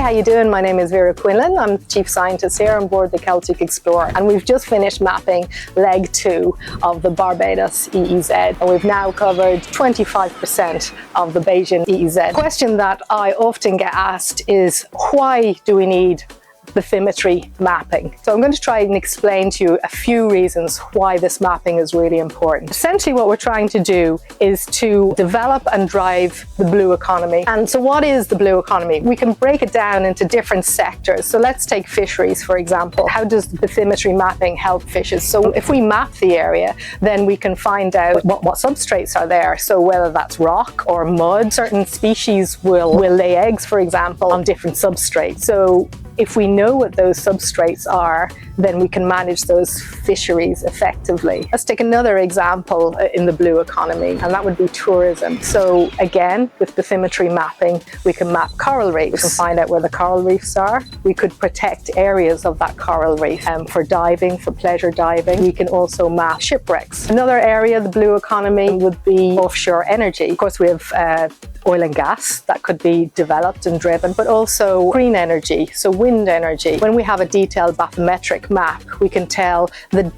Hi, how you doing? My name is Vera Quinlan. I'm the Chief Scientist here on board the Celtic Explorer, and we've just finished mapping leg 2 of the Barbados EEZ, and we've now covered 25% of the Bayesian EEZ. The question that I often get asked is, why do we need bathymetry mapping? So I'm going to try and explain to you a few reasons why this mapping is really important. Essentially what we're trying to do is to develop and drive the blue economy. And so what is the blue economy? We can break it down into different sectors. So let's take fisheries, for example. How does bathymetry mapping help fishes? So if we map the area, then we can find out what substrates are there. So whether that's rock or mud, certain species will lay eggs, for example, on different substrates. So if we know what those substrates are, then we can manage those fisheries effectively. Let's take another example in the blue economy, and that would be tourism. So again, with bathymetry mapping, we can map coral reefs. We can find out where the coral reefs are. We could protect areas of that coral reef for diving, for pleasure diving. We can also map shipwrecks. Another area, the blue economy, would be offshore energy. Of course, we have oil and gas that could be developed and driven, but also green energy, so wind energy. When we have a detailed bathymetric map, we can tell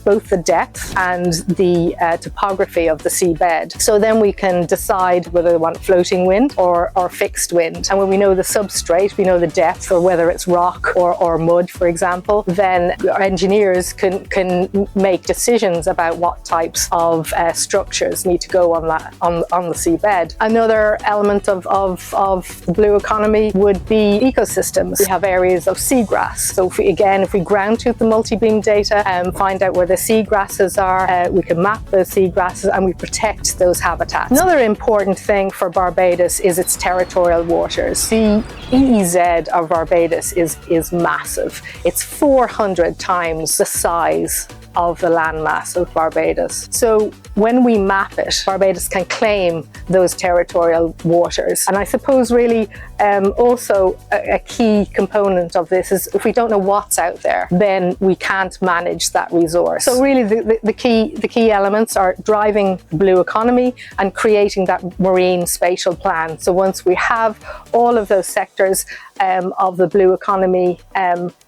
both the depth and the topography of the seabed. So then we can decide whether we want floating wind or fixed wind. And when we know the substrate, we know the depth, or whether it's rock or mud, for example, then our engineers can make decisions about what types of structures need to go on the seabed. Another element of the blue economy would be ecosystems. We have areas of seagrass. So if we ground truth the multi-beam data and find out where the seagrasses are, we can map those seagrasses and we protect those habitats. Another important thing for Barbados is its territorial waters. The EEZ of Barbados is massive. It's 400 times the size of the landmass of Barbados. So when we map it, Barbados can claim those territorial waters. And I suppose really also a key component of this is, if we don't know what's out there, then we can't manage that resource. So really the key elements are driving the blue economy and creating that marine spatial plan. So once we have all of those sectors of the blue economy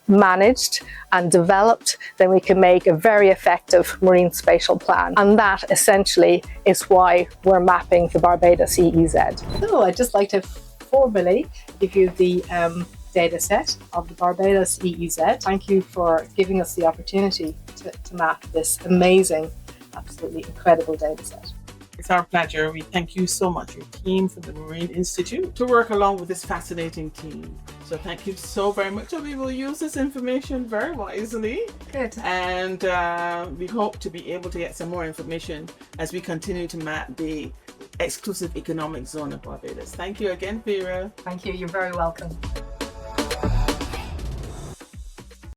managed and developed, then we can make a very effective marine spatial plan. And that essentially is why we're mapping the Barbados EEZ. So I'd just like to formally give you the data set of the Barbados EEZ. Thank you for giving us the opportunity to map this amazing, absolutely incredible data set. It's our pleasure. We thank you so much, your team from the Marine Institute, to work along with this fascinating team. So thank you so very much. And we will use this information very wisely. Good. And we hope to be able to get some more information as we continue to map the exclusive economic zone of Barbados. Thank you again, Vera. Thank you. You're very welcome.